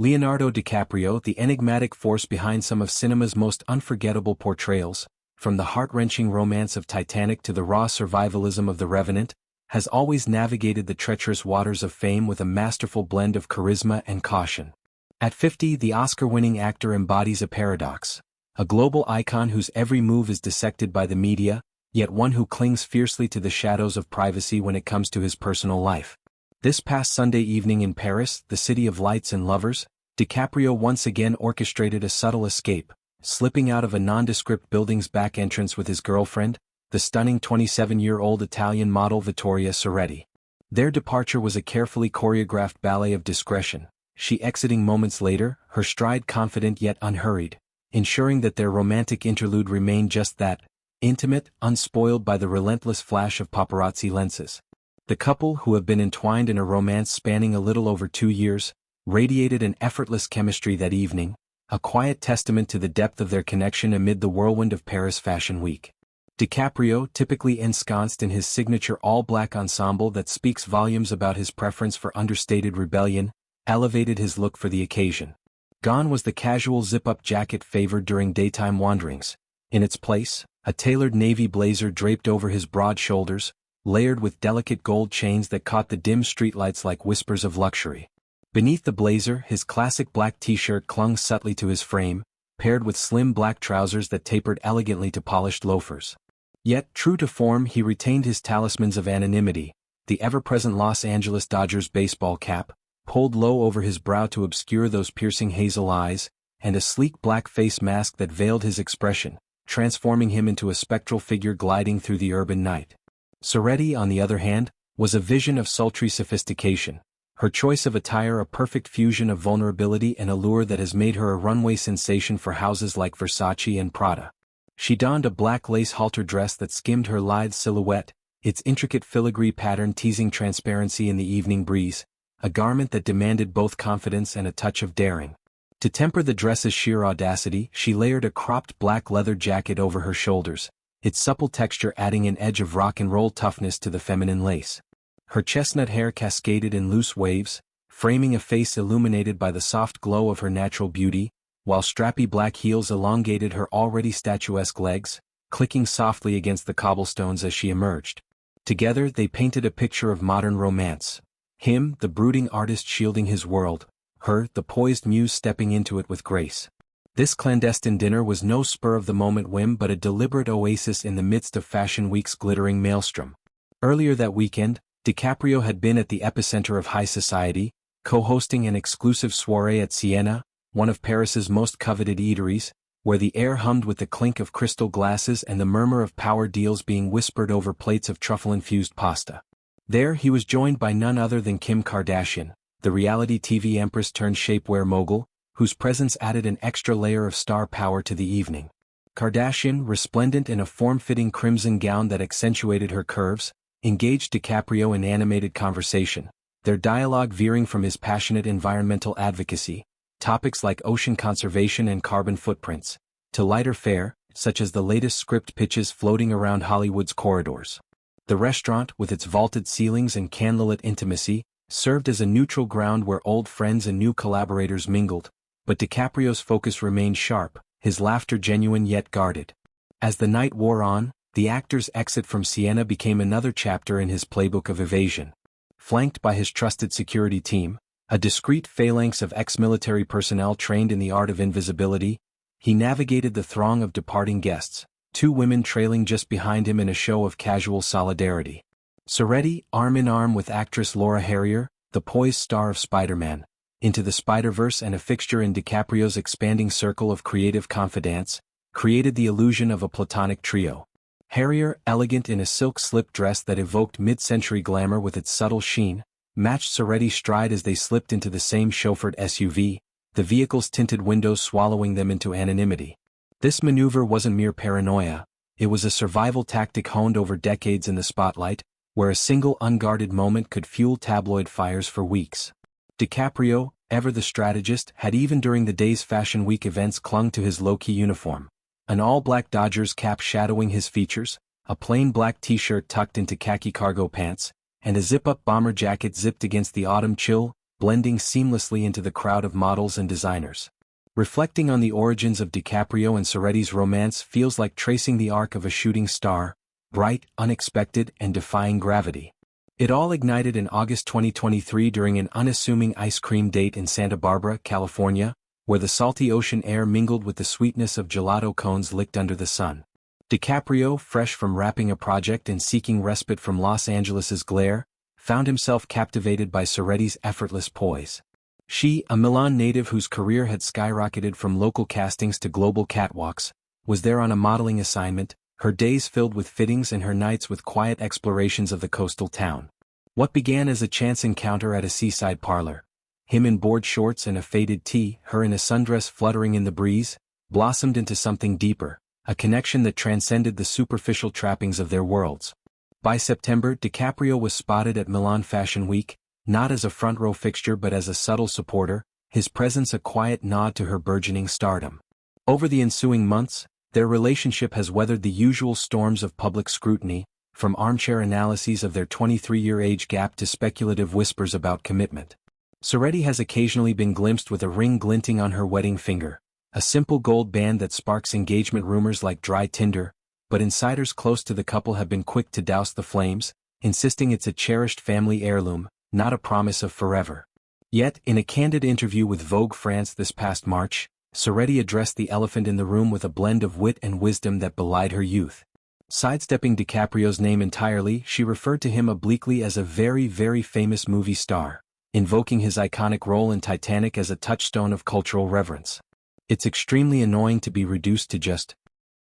Leonardo DiCaprio, the enigmatic force behind some of cinema's most unforgettable portrayals, from the heart-wrenching romance of Titanic to the raw survivalism of The Revenant, has always navigated the treacherous waters of fame with a masterful blend of charisma and caution. At 50, the Oscar-winning actor embodies a paradox, a global icon whose every move is dissected by the media, yet one who clings fiercely to the shadows of privacy when it comes to his personal life. This past Sunday evening in Paris, the city of lights and lovers, DiCaprio once again orchestrated a subtle escape, slipping out of a nondescript building's back entrance with his girlfriend, the stunning 27-year-old Italian model Vittoria Ceretti. Their departure was a carefully choreographed ballet of discretion, she exiting moments later, her stride confident yet unhurried, ensuring that their romantic interlude remained just that, intimate, unspoiled by the relentless flash of paparazzi lenses. The couple, who have been entwined in a romance spanning a little over 2 years, radiated an effortless chemistry that evening, a quiet testament to the depth of their connection amid the whirlwind of Paris Fashion Week. DiCaprio, typically ensconced in his signature all-black ensemble that speaks volumes about his preference for understated rebellion, elevated his look for the occasion. Gone was the casual zip-up jacket favored during daytime wanderings. In its place, a tailored navy blazer draped over his broad shoulders, layered with delicate gold chains that caught the dim streetlights like whispers of luxury. Beneath the blazer, his classic black t-shirt clung subtly to his frame, paired with slim black trousers that tapered elegantly to polished loafers. Yet, true to form, he retained his talismans of anonymity, the ever-present Los Angeles Dodgers baseball cap, pulled low over his brow to obscure those piercing hazel eyes, and a sleek black face mask that veiled his expression, transforming him into a spectral figure gliding through the urban night. Ceretti, on the other hand, was a vision of sultry sophistication, her choice of attire a perfect fusion of vulnerability and allure that has made her a runway sensation for houses like Versace and Prada. She donned a black lace halter dress that skimmed her lithe silhouette, its intricate filigree pattern teasing transparency in the evening breeze, a garment that demanded both confidence and a touch of daring. To temper the dress's sheer audacity, she layered a cropped black leather jacket over her shoulders, its supple texture adding an edge of rock-and-roll toughness to the feminine lace. Her chestnut hair cascaded in loose waves, framing a face illuminated by the soft glow of her natural beauty, while strappy black heels elongated her already statuesque legs, clicking softly against the cobblestones as she emerged. Together they painted a picture of modern romance. Him, the brooding artist shielding his world, her, the poised muse stepping into it with grace. This clandestine dinner was no spur-of-the-moment whim but a deliberate oasis in the midst of Fashion Week's glittering maelstrom. Earlier that weekend, DiCaprio had been at the epicenter of high society, co-hosting an exclusive soirée at Siena, one of Paris's most coveted eateries, where the air hummed with the clink of crystal glasses and the murmur of power deals being whispered over plates of truffle-infused pasta. There he was joined by none other than Kim Kardashian, the reality TV empress turned shapewear mogul, whose presence added an extra layer of star power to the evening. Kardashian, resplendent in a form-fitting crimson gown that accentuated her curves, engaged DiCaprio in animated conversation, their dialogue veering from his passionate environmental advocacy, topics like ocean conservation and carbon footprints, to lighter fare, such as the latest script pitches floating around Hollywood's corridors. The restaurant, with its vaulted ceilings and candlelit intimacy, served as a neutral ground where old friends and new collaborators mingled, but DiCaprio's focus remained sharp, his laughter genuine yet guarded. As the night wore on, the actor's exit from Siena became another chapter in his playbook of evasion. Flanked by his trusted security team, a discreet phalanx of ex-military personnel trained in the art of invisibility, he navigated the throng of departing guests, 2 women trailing just behind him in a show of casual solidarity. Ceretti, arm-in-arm with actress Laura Harrier, the poised star of Spider-Man, Into the Spider-Verse and a fixture in DiCaprio's expanding circle of creative confidants, created the illusion of a platonic trio. Harrier, elegant in a silk slip dress that evoked mid-century glamour with its subtle sheen, matched Ceretti's stride as they slipped into the same chauffeured SUV, the vehicle's tinted windows swallowing them into anonymity. This maneuver wasn't mere paranoia, it was a survival tactic honed over decades in the spotlight, where a single unguarded moment could fuel tabloid fires for weeks. DiCaprio, ever the strategist, had even during the day's Fashion Week events clung to his low-key uniform. An all-black Dodgers cap shadowing his features, a plain black t-shirt tucked into khaki cargo pants, and a zip-up bomber jacket zipped against the autumn chill, blending seamlessly into the crowd of models and designers. Reflecting on the origins of DiCaprio and Ceretti's romance feels like tracing the arc of a shooting star, bright, unexpected, and defying gravity. It all ignited in August 2023 during an unassuming ice cream date in Santa Barbara, California, where the salty ocean air mingled with the sweetness of gelato cones licked under the sun. DiCaprio, fresh from wrapping a project and seeking respite from Los Angeles's glare, found himself captivated by Ceretti's effortless poise. She, a Milan native whose career had skyrocketed from local castings to global catwalks, was there on a modeling assignment, her days filled with fittings and her nights with quiet explorations of the coastal town. What began as a chance encounter at a seaside parlor, him in board shorts and a faded tee, her in a sundress fluttering in the breeze, blossomed into something deeper, a connection that transcended the superficial trappings of their worlds. By September, DiCaprio was spotted at Milan Fashion Week, not as a front-row fixture but as a subtle supporter, his presence a quiet nod to her burgeoning stardom. Over the ensuing months, their relationship has weathered the usual storms of public scrutiny, from armchair analyses of their 23-year age gap to speculative whispers about commitment. Ceretti has occasionally been glimpsed with a ring glinting on her wedding finger, a simple gold band that sparks engagement rumors like dry tinder, but insiders close to the couple have been quick to douse the flames, insisting it's a cherished family heirloom, not a promise of forever. Yet, in a candid interview with Vogue France this past March, Ceretti addressed the elephant in the room with a blend of wit and wisdom that belied her youth. Sidestepping DiCaprio's name entirely, she referred to him obliquely as a very, very famous movie star, invoking his iconic role in Titanic as a touchstone of cultural reverence. It's extremely annoying to be reduced to just